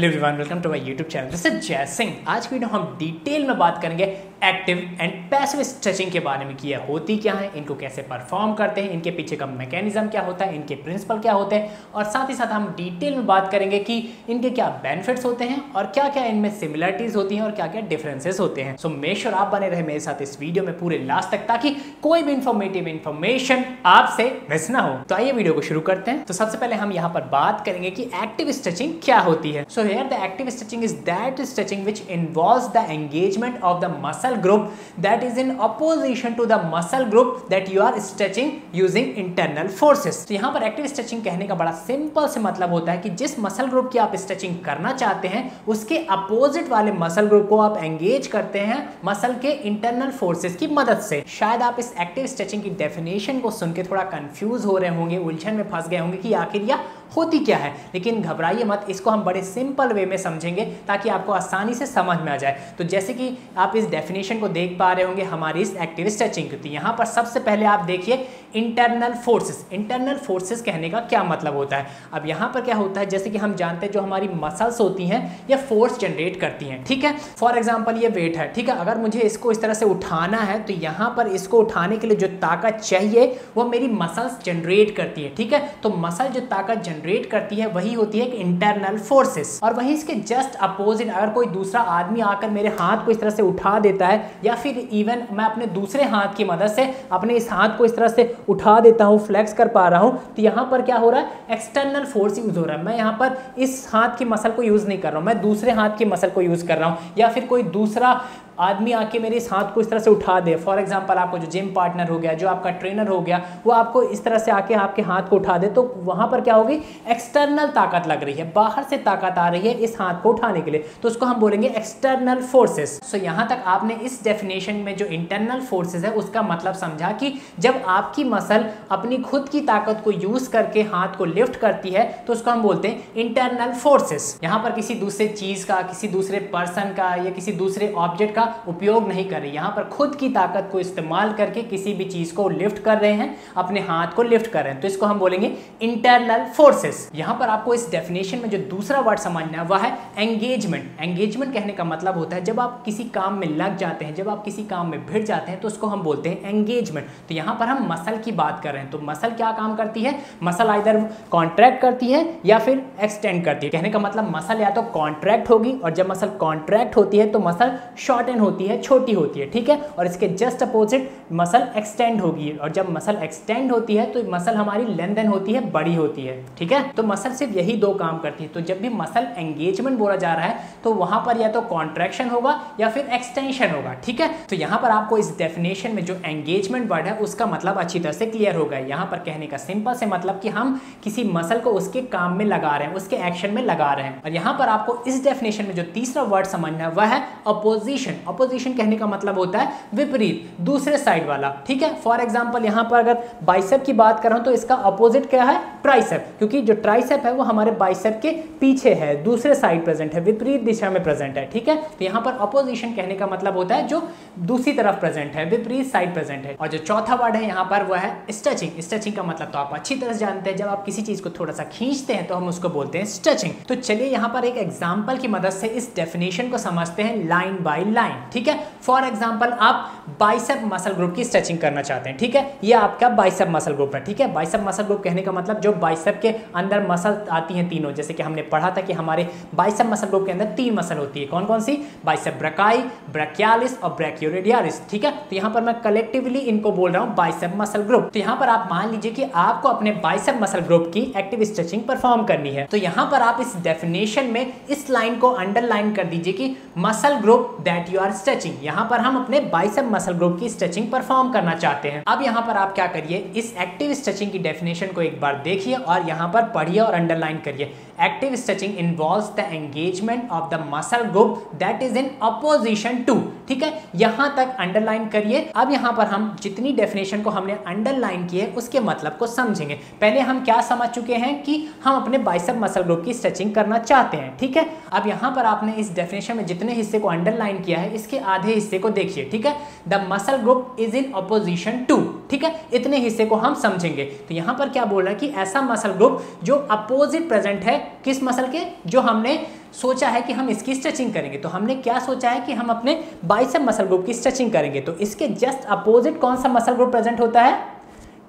Hello everyone, welcome to my YouTube channel. This is Jay Singh. आज की video हम detail में बात करेंगे एक्टिव एंड पैसिव स्ट्रेचिंग के बारे में कि ये होती क्या है, इनको कैसे परफॉर्म करते हैं, इनके पीछे का मैकेनिज्म क्या होता है, इनके प्रिंसिपल क्या होते हैं, और साथ ही साथ हम डिटेल में बात करेंगे कि इनके क्या बेनिफिट्स होते हैं और क्या क्या इनमें सिमिलरिटीज होती हैं और क्या क्या डिफरेंसेस होते हैं। सो मेक श्योर आप बने रहे मेरे साथ इस वीडियो में पूरे लास्ट तक, ताकि कोई भी इंफॉर्मेटिव इंफॉर्मेशन आपसे मिस ना हो। तो आइए वीडियो को शुरू करते हैं। तो सबसे पहले हम यहाँ पर बात करेंगे कि एक्टिव स्ट्रेचिंग क्या होती है। So here the active stretching is that stretching which involves the engagement of the muscle group that is in opposition to the muscle group that you are stretching using internal forces। तो यहाँ पर active stretching कहने का बड़ा simple से मतलब होता है कि जिस मसल ग्रुप की आप स्ट्रेचिंग करना चाहते हैं उसके अपोजिट वाले मसल ग्रुप को आप एंगेज करते हैं मसल के इंटरनल फोर्सेस की मदद से। शायद आप इस एक्टिव स्ट्रेचिंग की डेफिनेशन को सुन के थोड़ा कंफ्यूज हो रहे होंगे, उलझन में फंस गए होंगे कि आखिर यह होती क्या है, लेकिन घबराइए मत, इसको हम बड़े सिंपल वे में समझेंगे ताकि आपको आसानी से समझ में आ जाए। तो जैसे कि आप इस डेफिनेशन को देख पा रहे होंगे हमारी इस एक्टिव स्ट्रेचिंग की, तो यहाँ पर सबसे पहले आप देखिए इंटरनल फोर्सेस। इंटरनल फोर्सेस कहने का क्या मतलब होता है। अब यहाँ पर क्या होता है, जैसे कि हम जानते हैं जो हमारी मसल्स होती हैं ये फोर्स जनरेट करती हैं, ठीक है। फॉर एग्जाम्पल ये वेट है, ठीक है, अगर मुझे इसको इस तरह से उठाना है तो यहाँ पर इसको उठाने के लिए जो ताकत चाहिए वो मेरी मसल्स जनरेट करती है, ठीक है। तो मसल जो ताकत जनरेट करती है वही होती है इंटरनल फोर्सेस। और वहीं इसके जस्ट अपोजिट अगर कोई दूसरा आदमी आकर मेरे हाथ को इस तरह से उठा देता है, या फिर इवन मैं अपने दूसरे हाथ की मदद से अपने इस हाथ को इस तरह से उठा देता हूं, फ्लेक्स कर पा रहा हूं, तो यहां पर क्या हो रहा है, एक्सटर्नल फोर्स यूज हो रहा है। मैं यहां पर इस हाथ की मसल को यूज नहीं कर रहा हूं, मैं दूसरे हाथ की मसल को यूज कर रहा हूं, या फिर कोई दूसरा आदमी आके मेरे इस हाथ को इस तरह से उठा दे। फॉर एग्जांपल आपको जो जिम पार्टनर हो गया, जो आपका ट्रेनर हो गया, वो आपको इस तरह से आके आपके हाथ को उठा दे, तो वहां पर क्या होगी, एक्सटर्नल ताकत लग रही है, बाहर से ताकत आ रही है इस हाथ को उठाने के लिए, तो उसको हम बोलेंगे एक्सटर्नल फोर्सेस। सो यहां तक आपने इस डेफिनेशन में जो इंटरनल फोर्सेस है उसका मतलब समझा कि जब आपकी मसल अपनी खुद की ताकत को यूज करके हाथ को लिफ्ट करती है तो उसको हम बोलते हैं इंटरनल फोर्सेस। यहां पर किसी दूसरे चीज का, किसी दूसरे पर्सन का या किसी दूसरे ऑब्जेक्ट का उपयोग नहीं कर रहे, यहाँ पर खुद की ताकत को इस्तेमाल करके किसी भी चीज को लिफ्ट कर रहे हैं, अपने हाथ को लिफ्ट कर रहे हैं, तो इसको हम बोलेंगे इंटरनल फोर्सेस। यहाँ पर आपको इस डेफिनेशन में जो दूसरा वर्ड समझना है वह है एंगेजमेंट। एंगेजमेंट कहने का मतलब होता है जब आप किसी काम में लग जाते हैं, जब आप किसी काम में भिड़ जाते हैं तो उसको हम बोलते हैं एंगेजमेंट। तो यहाँ पर हम मसल की बात कर रहे हैं, तो मसल क्या काम करती है, मसल आइदर कॉन्ट्रैक्ट करती है या फिर एक्सटेंड करती है। कहने का मतलब मसल या तो कॉन्ट्रैक्ट होगी, और जब मसल कॉन्ट्रैक्ट होती है तो मसल शॉर्टन होती है, छोटी होती है, ठीक है। और इसके जस्ट अपोजिट मसल एक्सटेंड होगी, और जब मसल एक्सटेंड होती है तो मसल हमारी लेंथन होती है, बड़ी होती है, ठीक है। तो मसल सिर्फ यही दो काम करती है। तो जब भी मसल एंगेजमेंट बोला जा रहा है तो वहां पर या तो कॉन्ट्रैक्शन होगा या फिर एक्सटेंशन होगा, ठीक है। तो यहां पर आपको इस डेफिनेशन में जो एंगेजमेंट वर्ड है उसका मतलब अच्छी तरह से क्लियर हो गया। यहां पर कहने का सिंपल से मतलब कि हम किसी मसल को उसके काम में लगा रहे हैं, उसके एक्शन में लगा रहे हैं। और यहां पर आपको इस डेफिनेशन में जो तीसरा वर्ड समझना है वह है अपोजिशन। अपोजिशन कहने का मतलब होता है विपरीत, दूसरे साइड वाला, ठीक है। फॉर एग्जांपल यहां पर अगर बाइसेप की बात कर रहा हूं तो इसका अपोजिट क्या है, ट्राइसेप, क्योंकि जो ट्राइसेप है वो हमारे बाइसेप के पीछे है, दूसरे साइड प्रेजेंट है, विपरीत दिशा में प्रेजेंट है, ठीक है। तो यहां पर अपोजिशन कहने का मतलब होता है जो दूसरी तरफ प्रेजेंट है, विपरीत साइड प्रेजेंट है। और जो चौथा वर्ड है यहां पर वह है स्ट्रेचिंग। स्ट्रेचिंग का मतलब तो आप अच्छी तरह से जानते हैं, जब आप किसी चीज को थोड़ा सा खींचते हैं तो हम उसको बोलते हैं स्ट्रेचिंग। तो चलिए यहां पर एक एग्जांपल की मदद से इस डेफिनेशन को समझते हैं लाइन बाय लाइन, ठीक है। फॉर एग्जांपल आप बाइसेप मसल ग्रुप की स्ट्रेचिंग करना चाहते हैं, ठीक है। ये आपका बाइसेप मसल ग्रुप है, ठीक है। बाइसेप मसल ग्रुप कहने का मतलब जो बाइसेप के अंदर मसल आती हैं तीनों, जैसे कि हमने पढ़ा था कि हमारे बाइसेप मसल ग्रुप के अंदर तीन मसल होती है। कौन कौन सी, बाइसेप ब्रैकाई, ब्रैकियालिस और ब्रैकियोरेडियलिस, ठीक है। तो यहाँ पर मैं कलेक्टिवली इनको बोल रहा हूँ बाइसेप मसल ग्रुप। तो यहाँ पर आप मान लीजिए कि आपको अपने बाइसेप मसल ग्रुप की एक्टिव स्ट्रेचिंग परफॉर्म करनी है, तो यहाँ पर आप इस डेफिनेशन में इस लाइन को अंडरलाइन कर दीजिए कि muscle group that you are stretching. यहाँ पर हम अपने बाइसेप मसल ग्रुप की स्ट्रेचिंग परफॉर्म करना चाहते हैं। अब यहाँ पर आप क्या करिए, इस एक्टिव स्ट्रेचिंग की डेफिनेशन को एक बार देखिए और यहाँ पर पढ़िए और अंडरलाइन करिए। Active stretching involves the engagement of the muscle group that is in opposition to, ठीक है। यहां तक अंडरलाइन करिए। अब यहां पर हम जितनी डेफिनेशन को हमने अंडरलाइन की है उसके मतलब को समझेंगे। पहले हम क्या समझ चुके हैं कि हम अपने बाइसेप मसल ग्रुप की स्ट्रेचिंग करना चाहते हैं, ठीक है। अब यहां पर आपने इस डेफिनेशन में जितने हिस्से को अंडरलाइन किया है इसके आधे हिस्से को देखिए, ठीक है। The muscle group is in opposition to, ठीक है। इतने हिस्से को हम समझेंगे। तो यहां पर क्या बोल रहा है कि ऐसा मसल ग्रुप जो अपोजिट प्रेजेंट है किस मसल के, जो हमने सोचा है कि हम इसकी स्ट्रेचिंग करेंगे, तो हमने क्या सोचा है कि हम अपने बाइसेप मसल ग्रुप की स्ट्रेचिंग करेंगे। तो इसके जस्ट अपोजिट कौन सा मसल ग्रुप प्रेजेंट होता है?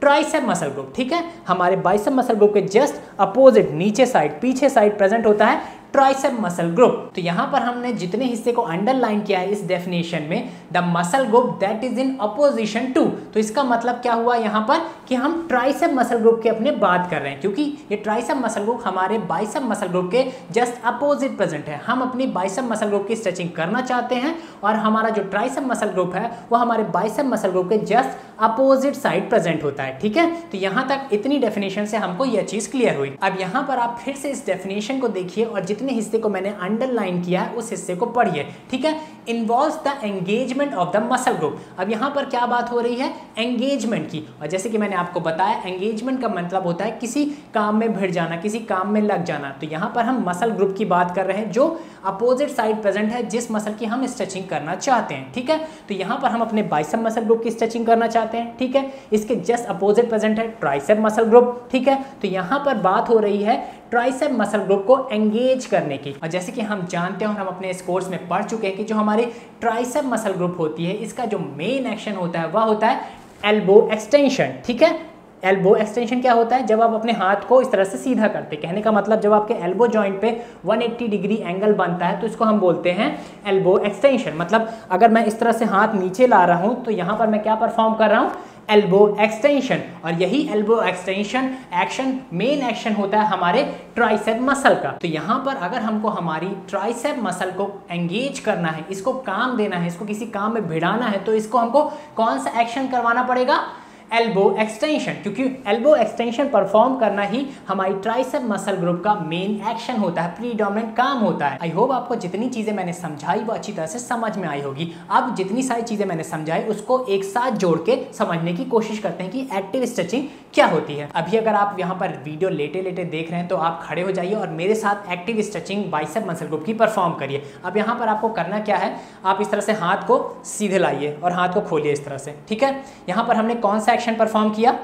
Tricep muscle group. ठीक है, हमारे बाइसेप मसल ग्रुप के जस्ट अपोजिट नीचे साइड, पीछे साइड प्रेजेंट होता है ट्राइसेप मसल ग्रुप। तो यहां पर हमने जितने हिस्से को अंडरलाइन किया है इस डेफिनेशन में, the muscle group that is in opposition to, तो इसका मतलब क्या हुआ यहां पर कि हम ट्राइसेप मसल ग्रुप के अपने बात कर रहे हैं, क्योंकि ये ट्राइसेप मसल ग्रुप हमारे बाइसेप मसल ग्रुप के जस्ट अपोजिट प्रेजेंट है। हम अपनी बाइसेप मसल ग्रुप की स्ट्रेचिंग करना चाहते हैं और हमारा जो ट्राइसेप मसल ग्रुप है वो हमारे बाइसेप मसल ग्रुप के जस्ट अपोजिट साइड प्रेजेंट होता है। ठीक है, तो यहां तक इतनी डेफिनेशन से हमको यह चीज क्लियर हुई। अब यहां पर आप फिर से इस डेफिनेशन को देखिए और जितने हिस्से को मैंने अंडरलाइन किया है उस हिस्से को पढ़िए। ठीक है, involves the engagement of the muscle group. अब यहां पर क्या बात हो रही है? एंगेजमेंट की। और जैसे कि मैंने आपको बताया, एंगेजमेंट का मतलब होता है किसी काम में भिड़ जाना, किसी काम में लग जाना। तो यहां पर हम मसल ग्रुप की बात कर रहे हैं जो अपोजिट साइड प्रेजेंट है जिस मसल की हम स्ट्रेचिंग करना चाहते हैं। ठीक है, तो यहां पर हम अपने बाइसेप मसल ग्रुप की स्ट्रेचिंग करना चाहते हैं। ठीक है, इसके जस्ट अपोजिट प्रेजेंट है ट्राइसेप मसल ग्रुप। ठीक है, तो यहां पर बात हो रही है ट्राइसेप मसल ग्रुप को एंगेज करने की। और जैसे कि हम जानते हैं और हम अपने इस कोर्स में पढ़ चुके हैं कि जो हमारी ट्राइसेप मसल ग्रुप होती है इसका जो मेन एक्शन होता है वह होता है एल्बो एक्सटेंशन। ठीक है, एल्बो एक्सटेंशन क्या होता है? जब आप अपने हाथ को इस तरह से सीधा करते हैं, कहने का मतलब जब आपके एल्बो जॉइंट पे 180 डिग्री एंगल बनता है तो इसको हम बोलते हैं एल्बो एक्सटेंशन। मतलब अगर मैं इस तरह से हाथ नीचे ला रहा हूं तो यहां पर मैं क्या परफॉर्म कर रहा हूं? Elbow extension. और यही elbow extension action main action होता है हमारे ट्राइसेप मसल का। तो यहां पर अगर हमको हमारी ट्राइसेप मसल को एंगेज करना है, इसको काम देना है, इसको किसी काम में भिड़ाना है, तो इसको हमको कौन सा एक्शन करवाना पड़ेगा? एल्बो एक्सटेंशन, क्योंकि एल्बो एक्सटेंशन परफॉर्म करना ही हमारी ट्राइसेप मसल ग्रुप का मेन एक्शन होता है, प्रीडोमिनेंट काम होता है। आई होप आपको जितनी चीजें मैंने समझाई वो अच्छी तरह से समझ में आई होगी। अब जितनी सारी चीजें मैंने समझाई उसको एक साथ जोड़ के समझने की कोशिश करते हैं कि एक्टिव स्ट्रेचिंग क्या होती है। अभी अगर आप यहाँ पर वीडियो लेटे लेटे देख रहे हैं तो आप खड़े हो जाइए और मेरे साथ active stretching bicep muscle group की परफॉर्म करिए। अब यहाँ पर आपको करना क्या है, आप इस तरह से हाथ को सीधे लाइए और हाथ को खोलिए इस तरह से। ठीक है, यहाँ पर हमने कौन सा एक्शन परफॉर्म किया?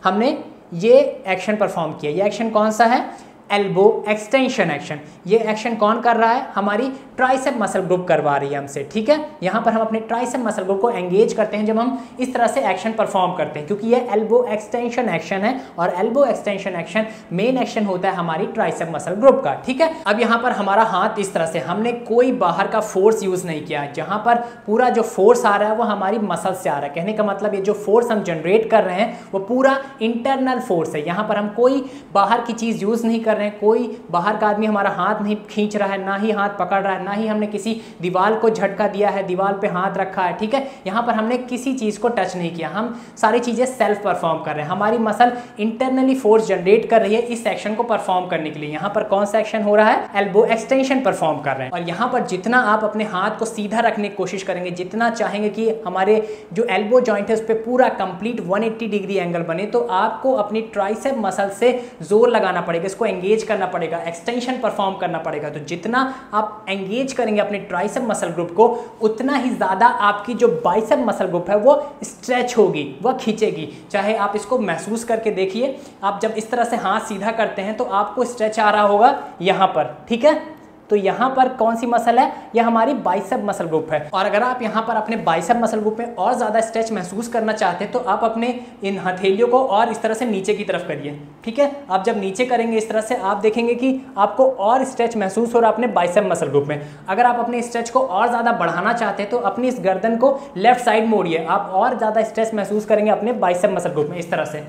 हमने ये एक्शन परफॉर्म किया। ये एक्शन कौन सा है? Elbow extension action. ये एक्शन कौन कर रहा है? हमारी ट्राइसेप मसल ग्रुप करवा रही है हमसे। ठीक है, यहाँ पर हम अपने ट्राइसेप मसल ग्रुप को एंगेज करते हैं जब हम इस तरह से एक्शन परफॉर्म करते हैं, क्योंकि ये एल्बो एक्सटेंशन एक्शन है और elbow extension action main action होता है हमारी ट्राइसेप मसल ग्रुप का। ठीक है, अब यहाँ पर हमारा हाथ इस तरह से, हमने कोई बाहर का फोर्स यूज नहीं किया। जहाँ पर पूरा जो फोर्स आ रहा है वो हमारी मसल से आ रहा है। कहने का मतलब ये जो फोर्स हम जनरेट कर रहे हैं वो पूरा इंटरनल फोर्स है। यहाँ पर हम कोई बाहर की चीज यूज नहीं कर रहे हैं, कोई बाहर का आदमी हमारा हाथ नहीं खींच रहा है, ना ही हाथ पकड़ रहा है, ना ही हमने किसी दीवार को झटका दिया है, दीवार पे हाथ रखा है। ठीक है, यहाँ पर हमने किसी चीज को टच नहीं किया, हम सारी चीजें सेल्फ परफॉर्म कर रहे हैं। हमारी मसल इंटरनली फोर्स जनरेट कर रही है इस एक्शन को परफॉर्म करने के लिए। यहाँ पर कौन सा एक्शन हो रहा है? एल्बो एक्सटेंशन परफॉर्म कर रहे हैं। और यहाँ पर जितना आप अपने हाथ को सीधा रखने की कोशिश करेंगे, जितना चाहेंगे कि हमारे जो एल्बो जॉइंट है उस पर पूरा कंप्लीट 180 डिग्री एंगल बने, तो आपको अपनी ट्राइसेप मसल से जोर लगाना पड़ेगा, इसको एंगेज करना पड़ेगा, एक्सटेंशन परफॉर्म करना पड़ेगा। तो जितना आप एंगेज करेंगे अपने ट्राइसेप मसल ग्रुप को, उतना ही ज्यादा आपकी जो बाइसेप मसल ग्रुप है वो स्ट्रेच होगी, वह खींचेगी। चाहे आप इसको महसूस करके देखिए, आप जब इस तरह से हाथ सीधा करते हैं तो आपको स्ट्रेच आ रहा होगा यहाँ पर। ठीक है, तो यहाँ पर कौन सी मसल है? यह हमारी बाइसेप मसल ग्रुप है। और अगर आप यहाँ पर अपने बाइसेप मसल ग्रुप में और ज्यादा स्ट्रेच महसूस करना चाहते हैं तो आप अपने इन हथेलियों को और इस तरह से नीचे की तरफ करिए। ठीक है, आप जब नीचे करेंगे इस तरह से, आप देखेंगे कि आपको और स्ट्रेच महसूस हो रहा है अपने बाइसेप मसल ग्रुप में। अगर आप अपने स्ट्रेच को और ज्यादा बढ़ाना चाहते हैं तो अपनी इस गर्दन को लेफ्ट साइड मोड़िए, आप और ज्यादा स्ट्रेच महसूस करेंगे अपने बाइसेप मसल ग्रुप में इस तरह से।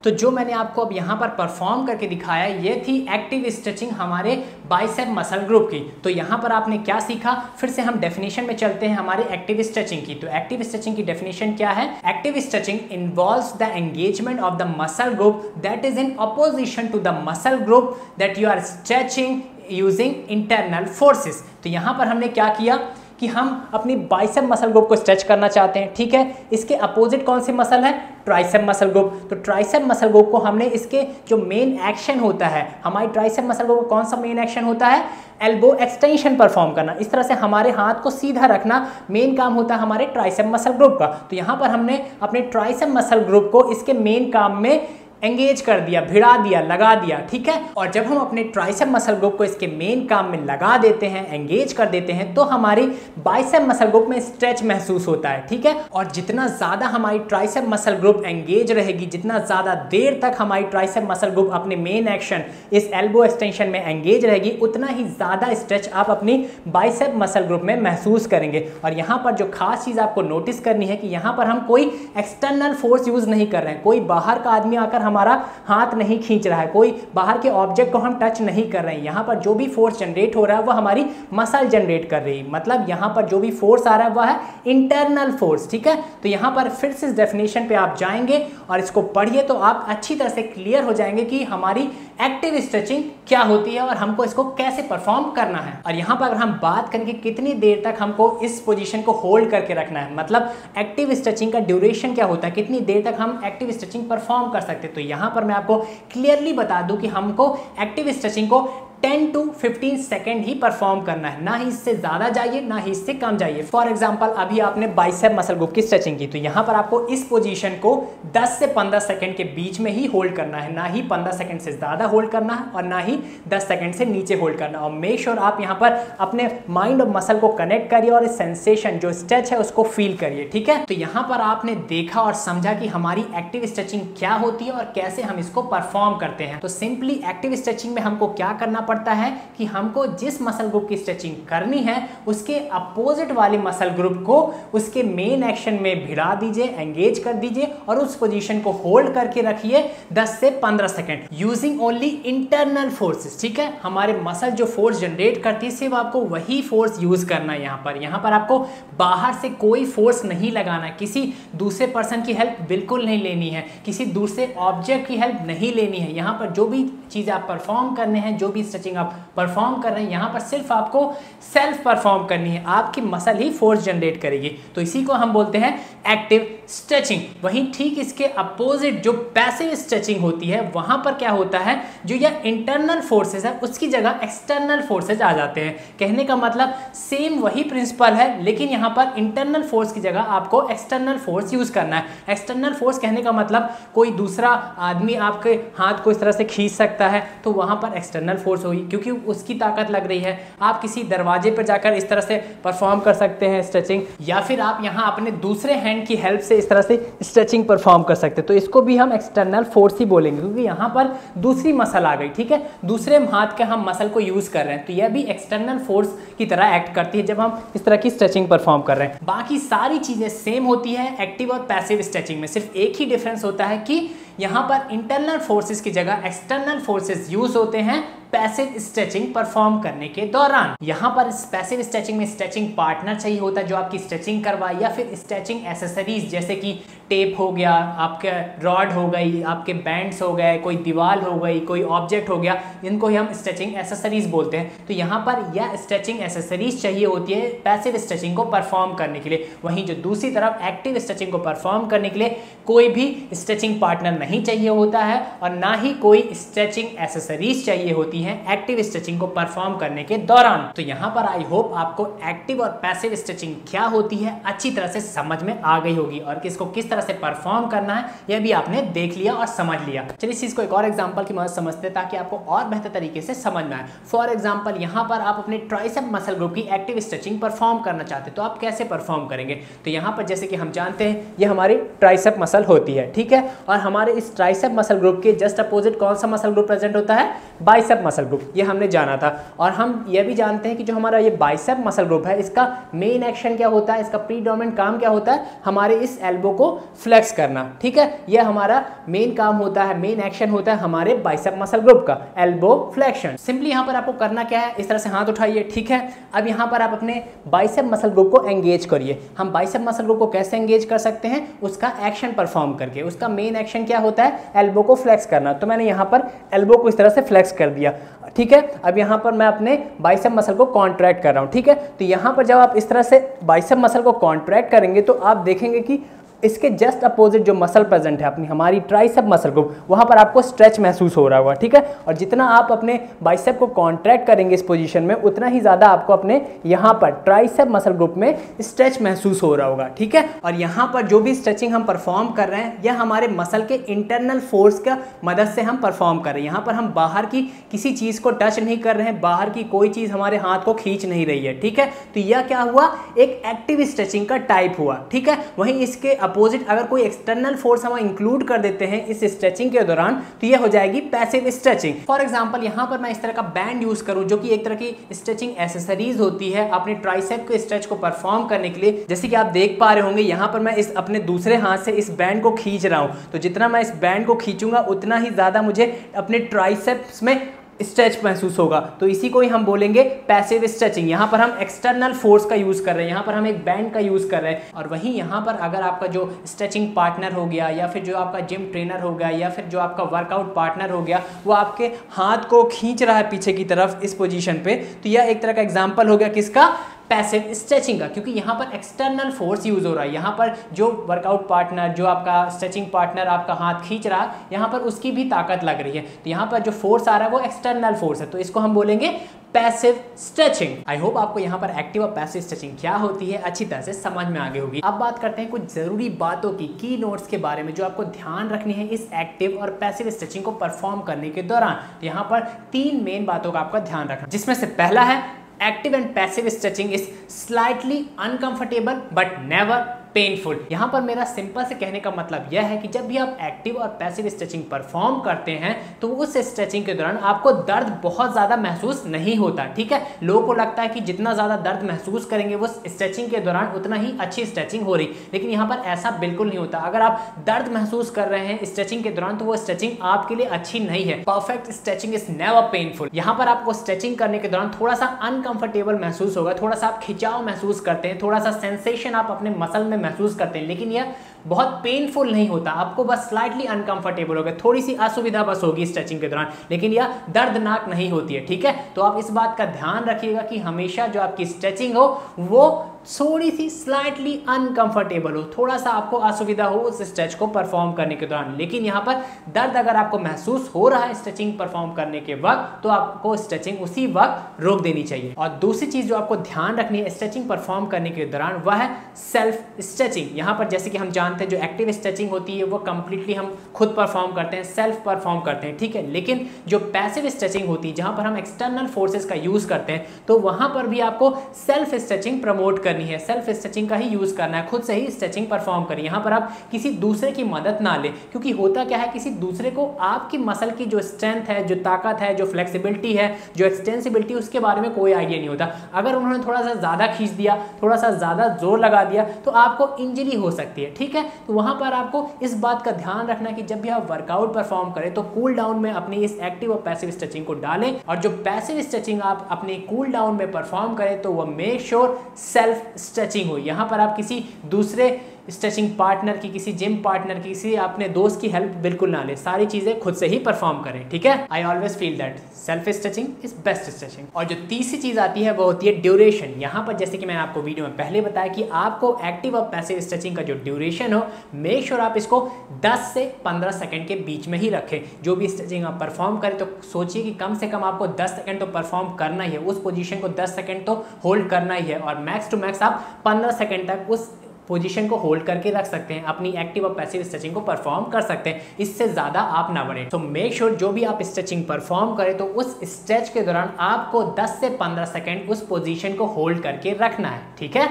तो जो मैंने आपको अब यहाँ पर परफॉर्म करके दिखाया ये थी एक्टिव स्ट्रेचिंग हमारे बाइसेप मसल ग्रुप की। तो यहाँ पर आपने क्या सीखा? फिर से हम डेफिनेशन में चलते हैं हमारे एक्टिव स्ट्रेचिंग की। तो एक्टिव स्ट्रेचिंग की डेफिनेशन क्या है? Active stretching involves the engagement of the muscle group that is in opposition to the muscle group that you are stretching using internal forces. तो यहाँ पर हमने क्या किया कि हम अपनी बाइसेप मसल ग्रुप को स्ट्रेच करना चाहते हैं। ठीक है, इसके अपोजिट कौन सी मसल है? Tricep muscle group. तो ट्राइसेप मसल ग्रुप को हमने इसके जो मेन एक्शन होता है, हमारी ट्राइसेप मसल ग्रुप को कौन सा मेन एक्शन होता है? एल्बो एक्सटेंशन परफॉर्म करना। इस तरह से हमारे हाथ को सीधा रखना मेन काम होता है हमारे ट्राइसेप मसल ग्रुप का। तो यहाँ पर हमने अपने ट्राइसेप मसल ग्रुप को इसके मेन काम में एंगेज कर दिया, भिड़ा दिया, लगा दिया, ठीक है। और जब हम अपने ट्राइसेप मसल ग्रुप को इसके मेन काम में लगा देते हैं, एंगेज कर देते हैं, तो हमारी बाइसेप मसल ग्रुप में स्ट्रेच महसूस होता है, ठीक है। और जितना ज्यादा हमारी ट्राइसेप मसल ग्रुप एंगेज रहेगी, जितना ज्यादा देर तक हमारी ट्राइसेप मसल ग्रुप अपने मेन एक्शन इस एल्बो एक्सटेंशन में एंगेज रहेगी, उतना ही ज्यादा स्ट्रेच आप अपनी बाइसेप मसल ग्रुप में महसूस करेंगे। और यहाँ पर जो खास चीज आपको नोटिस करनी है कि यहाँ पर हम कोई एक्सटर्नल फोर्स यूज नहीं कर रहे हैं, कोई बाहर का आदमी आकर हमारा हाथ नहीं खींच रहा है, कोई बाहर के ऑब्जेक्ट को हम टच नहीं कर रहे हैं। यहाँ पर जो भी फोर्स जनरेट हो रहा है वो हमारी मसल जनरेट कर रही है, मतलब यहाँ पर जो भी फोर्स आ रहा है वह है इंटरनल फोर्स, ठीक है। तो यहाँ पर फिर से इस डेफिनेशन पे आप जाएंगे और इसको पढ़िए तो आप अच्छी तरह से क्लियर हो जाएंगे कि हमारी एक्टिव स्ट्रेचिंग क्या होती है और हमको इसको कैसे परफॉर्म करना है। और यहाँ पर अगर हम बात करेंगे कितनी देर तक हमको इस पोजीशन को होल्ड करके रखना है, मतलब एक्टिव स्ट्रेचिंग का ड्यूरेशन क्या होता है, कितनी देर तक हम एक्टिव स्ट्रेचिंग परफॉर्म कर सकते हैं, तो यहाँ पर मैं आपको क्लियरली बता दूं कि हमको एक्टिव स्ट्रेचिंग को 10 to 15 सेकेंड ही परफॉर्म करना है, ना ही इससे ज्यादा जाइए ना ही इससे कम जाइए। फॉर एग्जांपल अभी आपने बाइसेप मसल ग्रुप की स्ट्रेचिंग की, तो यहाँ पर आपको इस पोजीशन को 10 से 15 सेकेंड के बीच में ही होल्ड करना है, ना ही 15 सेकेंड से ज्यादा होल्ड करना है और ना ही 10 सेकेंड से नीचे होल्ड करना है। और मेक श्योर आप यहाँ पर अपने माइंड और मसल को कनेक्ट करिए और इस सेंसेशन जो स्ट्रेच है उसको फील करिए, ठीक है। तो यहाँ पर आपने देखा और समझा कि हमारी एक्टिव स्ट्रेचिंग क्या होती है और कैसे हम इसको परफॉर्म करते हैं। तो सिंपली एक्टिव स्ट्रेचिंग में हमको क्या करना पड़ता है कि हमको जिस मसल ग्रुप की स्ट्रेचिंग करनी है उसके अपोजिट वाले मसल ग्रुप को उसके मेन एक्शन में भिड़ा दीजिए, एंगेज कर दीजिए और उस पोजीशन को होल्ड करके रखिए 10 से 15 second using only internal forces, ठीक है। हमारे मसल जो फोर्स जनरेट करती है सिर्फ आपको वही फोर्स यूज करना है। यहाँ पर आपको बाहर से कोई फोर्स नहीं लगाना है, किसी दूसरे पर्सन की हेल्प बिल्कुल नहीं लेनी है, किसी दूसरे ऑब्जेक्ट की हेल्प नहीं लेनी है। यहाँ पर जो भी चीजें आप परफॉर्म करने हैं, जो भी स्ट्रेचिंग आप परफॉर्म कर रहे हैं, यहाँ पर सिर्फ आपको सेल्फ परफॉर्म करनी है, आपकी मसल ही फोर्स जनरेट करेगी। तो इसी को हम बोलते हैं एक्टिव स्ट्रेचिंग। वहीं ठीक इसके अपोजिट जो पैसिव स्ट्रेचिंग होती है वहां पर क्या होता है, जो यह इंटरनल फोर्सेस है उसकी जगह एक्सटर्नल फोर्सेस आ जाते हैं। कहने का मतलब सेम वही प्रिंसिपल है, लेकिन यहाँ पर इंटरनल फोर्स की जगह आपको एक्सटर्नल फोर्स यूज करना है। एक्सटर्नल फोर्स कहने का मतलब कोई दूसरा आदमी आपके हाथ को इस तरह से खींच सकता है तो वहां पर एक्सटर्नल फोर्स होगी क्योंकि उसकी ताकत लग रही है। आप किसी दरवाजे पर जाकर इस तरह से परफॉर्म कर सकते हैं स्ट्रेचिंग, या फिर आप यहाँ अपने दूसरे हैंड की हेल्प से इस तरह से स्ट्रेचिंग परफॉर्म कर सकते हैं, तो इसको भी हम एक्सटर्नल फोर्स ही बोलेंगे क्योंकि यहाँ पर दूसरी मसल आ गई, ठीक है। दूसरे हाथ के हम मसल को यूज कर रहे हैं तो यह भी एक्सटर्नल फोर्स की तरह एक्ट करती है जब हम इस तरह की स्ट्रेचिंग परफॉर्म कर रहे हैं। बाकी सारी चीजें सेम होती है एक्टिव और पैसिव स्ट्रेचिंग में, सिर्फ एक ही डिफरेंस होता है कि यहाँ पर इंटरनल फोर्सेस की जगह एक्सटर्नल फोर्सेस यूज होते हैं पैसिव स्ट्रेचिंग परफॉर्म करने के दौरान। यहाँ पर पैसिव स्ट्रेचिंग में स्ट्रेचिंग पार्टनर चाहिए होता है जो आपकी स्ट्रेचिंग करवाए, या फिर स्ट्रेचिंग एसेसरीज जैसे कि टेप हो गया, आपके रॉड हो गई, आपके बैंड्स हो गए, कोई दीवार हो गई, कोई ऑब्जेक्ट हो गया, इनको ही हम स्ट्रेचिंग एसेसरीज बोलते हैं। तो यहाँ पर यह स्ट्रेचिंग एसेसरीज चाहिए होती है पैसिव स्ट्रेचिंग को परफॉर्म करने के लिए। वहीं जो दूसरी तरफ एक्टिव स्ट्रेचिंग को परफॉर्म करने के लिए कोई भी स्ट्रेचिंग पार्टनर नहीं चाहिए होता है और ना ही कोई स्ट्रेचिंग एसेसरीज चाहिए होती है एक्टिव स्ट्रेचिंग को परफॉर्म करने के दौरान। तो यहाँ पर आई होप आपको एक्टिव और पैसिव स्ट्रेचिंग क्या होती है अच्छी तरह से समझ में आ गई होगी और किसको किस तरह से परफॉर्म करना है यह भी आपने देख लिया और समझ लिया। चलिए इस चीज को एक और एग्जांपल की मदद समझते हैं ताकि आपको और बेहतर तरीके से समझ में आए। फॉर एग्जांपल यहाँ पर आप अपने ट्राइसेप मसल ग्रुप की एक्टिव स्ट्रेचिंग परफॉर्म करना चाहते हैं तो आप कैसे परफॉर्म करेंगे। तो यहाँ पर जैसे कि हम जानते हैं ये हमारी ट्राइसेप मसल होती है, ठीक है, और हमारे इस ट्राइसेप मसल ग्रुप के जस्ट अपोजिट कौन सा मसल ग्रुप प्रेजेंट होता है, बाइसेप मसल ग्रुप, ये हमने जाना था। और हम ये भी जानते हैं कि जो हमारा ये बाइसेप मसल ग्रुप है इसका मेन एक्शन क्या होता है, इसका प्रीडोमिनेंट काम क्या होता है, हमारे इस एल्बो को फ्लेक्स करना, ठीक है, ये हमारा मेन काम होता है, मेन एक्शन होता है हमारे बाइसेप मसल ग्रुप का, एल्बो फ्लेक्शन। सिंपली यहाँ पर आपको करना क्या है, इस तरह से हाथ उठाइए, ठीक है। अब यहाँ पर आप अपने बाइसेप मसल ग्रुप को एंगेज करिए। हम बाइसेप मसल ग्रुप को कैसे एंगेज कर सकते हैं, उसका एक्शन परफॉर्म करके। उसका मेन एक्शन क्या होता है, एल्बो को फ्लेक्स करना। तो मैंने यहाँ पर एल्बो को इस तरह से फ्लेक्स कर दिया, ठीक है। अब यहाँ पर मैं अपने बाइसेप मसल को कॉन्ट्रैक्ट कर रहा हूँ, ठीक है। तो यहाँ पर जब आप इस तरह से बाइसेप मसल को कॉन्ट्रैक्ट करेंगे तो आप देखेंगे कि इसके जस्ट अपोजिट जो मसल प्रेजेंट है अपनी हमारी ट्राइसेप मसल ग्रुप, वहां पर आपको स्ट्रेच महसूस हो रहा होगा, ठीक है। और जितना आप अपने बाइसेप को कॉन्ट्रैक्ट करेंगे इस पोजीशन में, उतना ही ज्यादा आपको अपने यहाँ पर ट्राइसेप मसल ग्रुप में स्ट्रेच महसूस हो रहा होगा, ठीक है। और यहाँ पर जो भी स्ट्रेचिंग हम परफॉर्म कर रहे हैं, यह हमारे मसल के इंटरनल फोर्स का मदद से हम परफॉर्म कर रहे हैं। यहाँ पर हम बाहर की किसी चीज को टच नहीं कर रहे हैं, बाहर की कोई चीज हमारे हाथ को खींच नहीं रही है, ठीक है। तो यह क्या हुआ, एक एक्टिव स्ट्रेचिंग का टाइप हुआ, ठीक है। वहीं इसके अपोजिट अगर कोई एक्सटर्नल फोर्स हम इंक्लूड कर देते हैं इस स्ट्रेचिंग के दौरान, तो यह हो जाएगी पैसिव स्ट्रेचिंग। फॉर एग्जांपल यहाँ पर मैं इस तरह का बैंड यूज करूं, जो कि एक तरह की स्ट्रेचिंग एसेसरीज होती है अपने ट्राइसेप के स्ट्रेच को परफॉर्म करने के लिए। जैसे कि आप देख पा रहे होंगे, यहाँ पर मैं इस अपने दूसरे हाथ से इस बैंड को खींच रहा हूं, तो जितना मैं इस बैंड को खींचूंगा उतना ही ज्यादा मुझे अपने ट्राइसेप्स में स्ट्रेच महसूस होगा। तो इसी को ही हम बोलेंगे पैसिव स्ट्रेचिंग। यहाँ पर हम एक्सटर्नल फोर्स का यूज कर रहे हैं, यहाँ पर हम एक बैंड का यूज कर रहे हैं। और वहीं यहाँ पर अगर आपका जो स्ट्रेचिंग पार्टनर हो गया, या फिर जो आपका जिम ट्रेनर हो गया, या फिर जो आपका वर्कआउट पार्टनर हो गया, वो आपके हाथ को खींच रहा है पीछे की तरफ इस पोजीशन पे, तो यह एक तरह का एग्जाम्पल हो गया किसका, पैसिव स्ट्रेचिंग का, क्योंकि यहाँ पर एक्सटर्नल फोर्स यूज हो रहा है। यहाँ पर जो वर्कआउट पार्टनर, जो आपका स्ट्रेचिंग पार्टनर आपका हाथ खींच रहा है, यहाँ पर उसकी भी ताकत लग रही है, तो यहाँ पर जो फोर्स आ रहा है वो एक्सटर्नल फोर्स है, तो इसको हम बोलेंगे पैसिव स्ट्रेचिंग। आई होप आपको यहाँ पर एक्टिव और पैसिव स्ट्रेचिंग क्या होती है अच्छी तरह से समझ में आ गई होगी। अब बात करते हैं कुछ जरूरी बातों की, की नोट्स के बारे में, जो आपको ध्यान रखनी है इस एक्टिव और पैसिव स्ट्रेचिंग को परफॉर्म करने के दौरान। यहाँ पर 3 मेन बातों का आपका ध्यान रखना, जिसमें से पहला है active and passive stretching is slightly uncomfortable but never painful. यहाँ पर मेरा सिंपल से कहने का मतलब यह है कि जब भी आप एक्टिव और पैसिव स्ट्रेचिंग परफॉर्म करते हैं, तो उस स्ट्रेचिंग के दौरान आपको दर्द बहुत ज्यादा महसूस नहीं होता, ठीक है। लोगों को लगता है कि जितना ज्यादा दर्द महसूस करेंगे वो स्ट्रेचिंग के दौरान, उतना ही अच्छी स्ट्रेचिंग हो रही, लेकिन यहाँ पर ऐसा बिल्कुल नहीं होता। अगर आप दर्द महसूस कर रहे हैं स्ट्रेचिंग के दौरान, तो वो स्ट्रेचिंग आपके लिए अच्छी नहीं है। Perfect stretching is never painful. यहाँ पर आपको स्ट्रेचिंग करने के दौरान थोड़ा सा अनकंफर्टेबल महसूस होगा, थोड़ा सा आप खिंचाव महसूस करते हैं, थोड़ा सा सेंसेशन आप अपने मसल में महसूस करते हैं, लेकिन यह बहुत पेनफुल नहीं होता। आपको बस स्लाइटली अनकंफर्टेबल होगा, थोड़ी सी असुविधा बस होगी स्ट्रेचिंग के दौरान, लेकिन यह दर्दनाक नहीं होती है, ठीक है। तो आप इस बात का ध्यान रखिएगा कि हमेशा जो आपकी स्ट्रेचिंग हो वो थोड़ी सी स्लाइटली अनकंफर्टेबल हो, थोड़ा सा आपको असुविधा हो उस स्ट्रेच को परफॉर्म करने के दौरान। लेकिन यहाँ पर दर्द अगर आपको महसूस हो रहा है स्ट्रेचिंग परफॉर्म करने के वक्त, तो आपको स्ट्रेचिंग उसी वक्त रोक देनी चाहिए। और दूसरी चीज जो आपको ध्यान रखनी है स्ट्रेचिंग परफॉर्म करने के दौरान, वह है सेल्फ स्ट्रेचिंग। यहाँ पर जैसे कि हम जानते हैं जो एक्टिव स्ट्रेचिंग होती है वो कंप्लीटली हम खुद परफॉर्म करते हैं, सेल्फ परफॉर्म करते हैं, ठीक है। लेकिन जो पैसिव स्ट्रेचिंग होती है, जहां पर हम एक्सटर्नल फोर्सेस का यूज करते हैं, तो वहां पर भी आपको सेल्फ स्ट्रेचिंग प्रमोट करनी है, सेल्फ स्ट्रेचिंग का ही यूज करना है, खुद से ही स्ट्रेचिंग परफॉर्म करिए। यहाँ पर आप किसी दूसरे की मदद ना लें, क्योंकि होता क्या है, किसी दूसरे को आपकी मसल की जो स्ट्रेंथ है, जो ताकत है, जो फ्लेक्सिबिलिटी है, जो एक्सटेंसिबिलिटी, उसके बारे में कोई आइडिया नहीं होता। अगर उन्होंने थोड़ा सा ज्यादा खींच दिया, थोड़ा सा ज्यादा जोर लगा दिया, तो आपको इंजरी हो सकती है, ठीक है। तो वहां पर आपको इस बात का ध्यान रखना कि जब भी आप वर्कआउट परफॉर्म करें, तो कूल डाउन में अपनी इस एक्टिव और पैसिव स्ट्रेचिंग को डालें, और जो पैसिव स्ट्रेचिंग आप अपने कूल डाउन में परफॉर्म करें, तो वो मेक श्योर सेल्फ स्ट्रेचिंग हो। यहाँ पर आप किसी दूसरे स्ट्रेचिंग पार्टनर की, किसी जिम पार्टनर की, किसी अपने दोस्त की हेल्प बिल्कुल ना ले, सारी चीजें खुद से ही परफॉर्म करें, ठीक है। I always feel that self stretching is best stretching. और जो तीसरी चीज आती है वो होती है ड्यूरेशन। यहाँ पर जैसे कि मैंने आपको वीडियो में पहले बताया कि आपको एक्टिव और पैसिव स्ट्रेचिंग का जो ड्यूरेशन हो, मेक श्योर आप इसको 10 से 15 सेकंड के बीच में ही रखें। जो भी स्ट्रेचिंग आप परफॉर्म करें, तो सोचिए कि कम से कम आपको 10 सेकंड तो परफॉर्म करना ही है, उस पोजीशन को 10 सेकंड तो होल्ड करना ही है, और मैक्स टू मैक्स आप 15 सेकंड तक उस पोजीशन को होल्ड करके रख सकते हैं, अपनी एक्टिव और पैसिव स्ट्रेचिंग को परफॉर्म कर सकते हैं। इससे ज्यादा आप ना बढ़े। तो मेक श्योर जो भी आप स्ट्रेचिंग परफॉर्म करें, तो उस स्ट्रेच के दौरान आपको 10 से 15 सेकंड उस पोजीशन को होल्ड करके रखना है, ठीक है।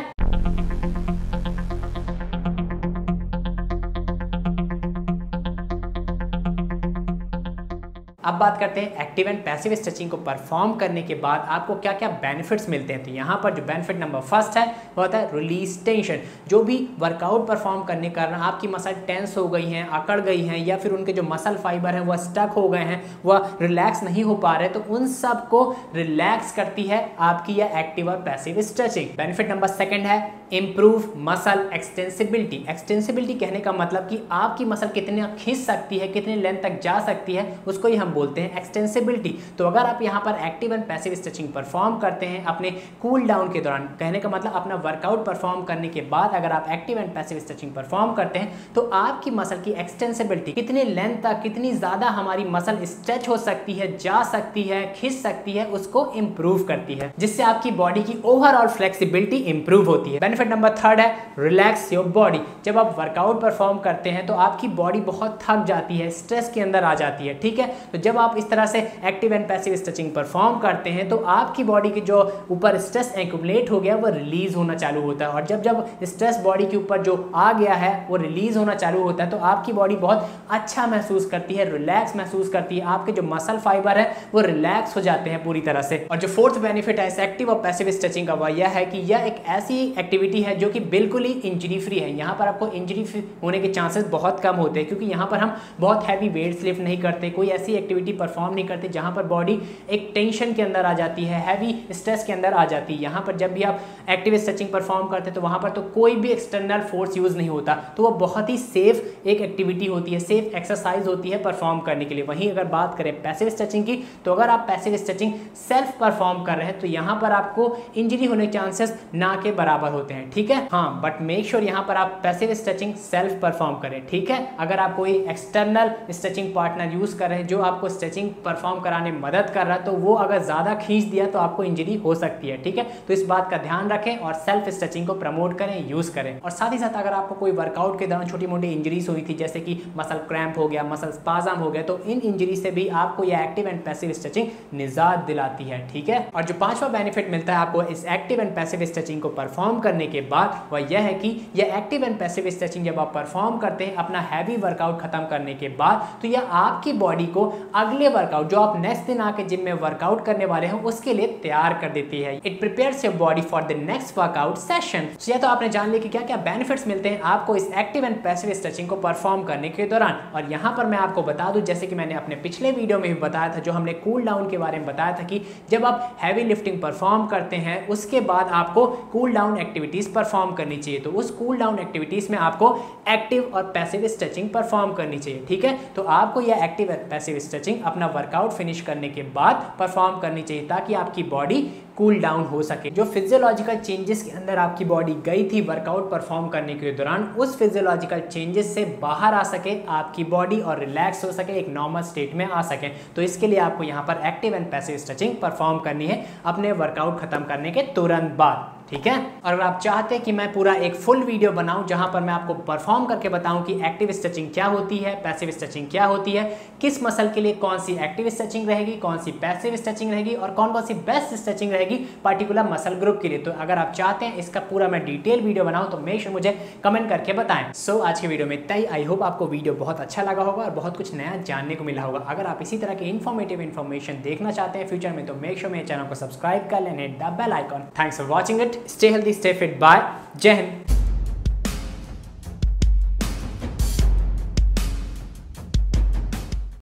अब बात करते हैं एक्टिव एंड पैसिव स्ट्रेचिंग को परफॉर्म करने के बाद आपको क्या क्या बेनिफिट्स मिलते हैं। तो यहाँ पर जो बेनिफिट नंबर फर्स्ट है वो होता है रिलीज टेंशन। जो भी वर्कआउट परफॉर्म करने के कारण आपकी मसल टेंस हो गई हैं, अकड़ गई हैं, या फिर उनके जो मसल फाइबर हैं वह स्टक हो गए हैं, वह रिलैक्स नहीं हो पा रहे, तो उन सब को रिलैक्स करती है आपकी यह एक्टिव और passive stretching. Benefit number second है इंप्रूव मसल एक्सटेंसिबिलिटी। एक्सटेंसिबिलिटी कहने का मतलब कि आपकी मसल कितने खींच सकती है, कितने लेंथ तक जा सकती है, उसको ही हम बोलते हैं एक्सटेंसिबिलिटी। तो अगर आप यहाँ पर active and passive stretching perform करते हैं अपने कूल डाउन के दौरान, कहने का मतलब अपना वर्कआउट परफॉर्म करने के बाद अगर आप active and passive stretching perform करते हैं तो आपकी मसल की एक्सटेंसिबिलिटी, कितने लेंथ तक, कितनी ज्यादा हमारी मसल स्ट्रेच हो सकती है, जा सकती है, खिंच सकती है, उसको इंप्रूव करती है, जिससे आपकी बॉडी की ओवरऑल फ्लेक्सिबिलिटी इंप्रूव होती है। बेनिफिट नंबर 3 है रिलैक्स योर बॉडी। जब आप वर्कआउट परफॉर्म करते हैं तो आपकी बॉडी बहुत थक जाती है, स्ट्रेस के अंदर आ जाती है, ठीक है। तो जब आप इस तरह से active and passive stretching perform करते हैं तो आपकी बॉडी के जो ऊपर स्ट्रेस एक्यूमुलेट हो गया वो रिलीज होना चालू होता है, और जब जब स्ट्रेस बॉडी के ऊपर जो आ गया है वो रिलीज होना चालू होता है तो आपकी बॉडी बहुत अच्छा महसूस करती है, रिलैक्स महसूस करती है, आपके जो मसल फाइबर है वो रिलैक्स हो जाते हैं पूरी तरह से। और जो फोर्थ बेनिफिट है इस एक्टिव और पैसिव स्ट्रेचिंग का, वह यह है कि यह एक ऐसी एक्टिविटी है जो कि बिल्कुल ही इंजरी फ्री है। यहाँ पर आपको इंजरी होने के चांसेस बहुत कम होते हैं, क्योंकि यहाँ पर हम बहुत हैवी वेट्स लिफ्ट नहीं करते, कोई ऐसी एक्टिविटी परफॉर्म नहीं करते जहाँ पर बॉडी एक टेंशन के अंदर आ जाती है, हैवी स्ट्रेस के अंदर आ जाती है। यहाँ पर जब भी आप एक्टिव स्ट्रेचिंग परफॉर्म करते हैं तो वहाँ पर तो कोई भी एक्सटर्नल फोर्स यूज नहीं होता, तो वो बहुत ही सेफ एक एक्टिविटी होती है, सेफ एक्सरसाइज होती है परफॉर्म करने के लिए। वहीं अगर बात करें पैसिव स्ट्रेचिंग की, तो अगर आप पैसिव स्ट्रेचिंग सेल्फ परफॉर्म कर रहे हैं तो यहाँ पर आपको इंजरी होने के चांसेस ना के बराबर होते हैं, ठीक है। हाँ, बट मेक श्योर यहाँ पर आप पैसिव स्ट्रेचिंग सेल्फ परफॉर्म करें, ठीक है। अगर आप कोई एक्सटर्नल स्ट्रेचिंग पार्टनर यूज कर रहे हैं जो आपको स्ट्रेचिंग परफॉर्म कराने में मदद कर रहा है, तो वो अगर ज्यादा खींच दिया तो आपको इंजरी हो सकती है, ठीक है। तो इस बात का ध्यान रखें और सेल्फ स्ट्रेचिंग को प्रमोट करें, यूज करें। और साथ ही साथ अगर आपको कोई वर्कआउट के दौरान छोटी मोटी इंजरीज हुई थी, जैसे कि मसल क्रैम्प हो गया, मसल स्पाज़म हो गया, तो इन इंजरी से भी आपको यह एक्टिव एंड पैसिव स्ट्रेचिंग निजात दिलाती है, ठीक है। और जो पांचवा बेनिफिट मिलता है आपको इस एक्टिव एंड पैसिव स्ट्रेचिंग को परफॉर्म करने के बाद, वह यह है कि यह एक्टिव एंड पैसिव स्ट्रेचिंग जब आप परफॉर्म करते हैं अपना हैवी वर्कआउट खत्म करने के बाद, तो यह आपकी बॉडी को अगले वर्कआउट जो आप नेक्स्ट दिन आके जिम में वर्कआउट करने वाले हैं उसके लिए तैयार कर देती है। It prepares your body for the next workout session. यह तो आपने जान लिया कि क्या क्या बेनिफिट्स मिलते हैं आपको इस एक्टिव एंड पैसिव स्ट्रेचिंग को परफॉर्म करने के दौरान। और यहाँ पर मैं आपको बता दूं, जैसे कि मैंने अपने पिछले वीडियो में भी बताया था, जो हमने कूल डाउन के बारे में बताया था, कि जब आप हैवी लिफ्टिंग परफॉर्म करते हैं उसके बाद आपको कूल डाउन एक्टिविटीज परफॉर्म करनी चाहिए। तो उस कूल डाउन एक्टिविटीज में आपको एक्टिव और पैसिव स्ट्रेचिंग परफॉर्म करनी चाहिए, ठीक है। तो आपको यह एक्टिव और पैसिव स्ट्रेचिंग अपना वर्कआउट फिनिश करने के बाद परफॉर्म करनी चाहिए, ताकि आपकी बॉडी कूल डाउन हो सके। जो फिजियोलॉजिकल चेंजेस के अंदर आपकी बॉडी गई थी वर्कआउट परफॉर्म करने के दौरान, उस फिजियोलॉजिकल चेंजेस से बाहर आ सके आपकी बॉडी और रिलैक्स हो सके, एक नॉर्मल स्टेट में आ सके। तो इसके लिए आपको यहाँ पर active and passive stretching perform करनी है अपने वर्कआउट खत्म करने के तुरंत बाद, ठीक है। और अगर आप चाहते हैं कि मैं पूरा एक फुल वीडियो बनाऊं जहां पर मैं आपको परफॉर्म करके बताऊं कि एक्टिव स्ट्रेचिंग क्या होती है, पैसिव स्ट्रेचिंग क्या होती है, किस मसल के लिए कौन सी एक्टिव स्ट्रेचिंग रहेगी, कौन सी पैसिव स्ट्रेचिंग रहेगी और कौन कौन सी बेस्ट स्ट्रेचिंग रहेगी पर्टिकुलर मसल ग्रुप के लिए, तो अगर आप चाहते हैं इसका पूरा मैं डिटेल वीडियो बनाऊं तो मेक श्योर मुझे कमेंट करके बताएं। सो आज के वीडियो में इतना ही। आई होप आपको वीडियो बहुत अच्छा लगा होगा और बहुत कुछ नया जानने को मिला होगा। अगर आप इसी तरह के इन्फॉर्मेटिव इन्फॉर्मेशन देखना चाहते हैं फ्यूचर में, तो मेक श्योर मेरे चैनल को सब्सक्राइब कर लें, hit the bell icon. Thanks for watching it. Stay healthy, stay fit. Bye. जय हिंद।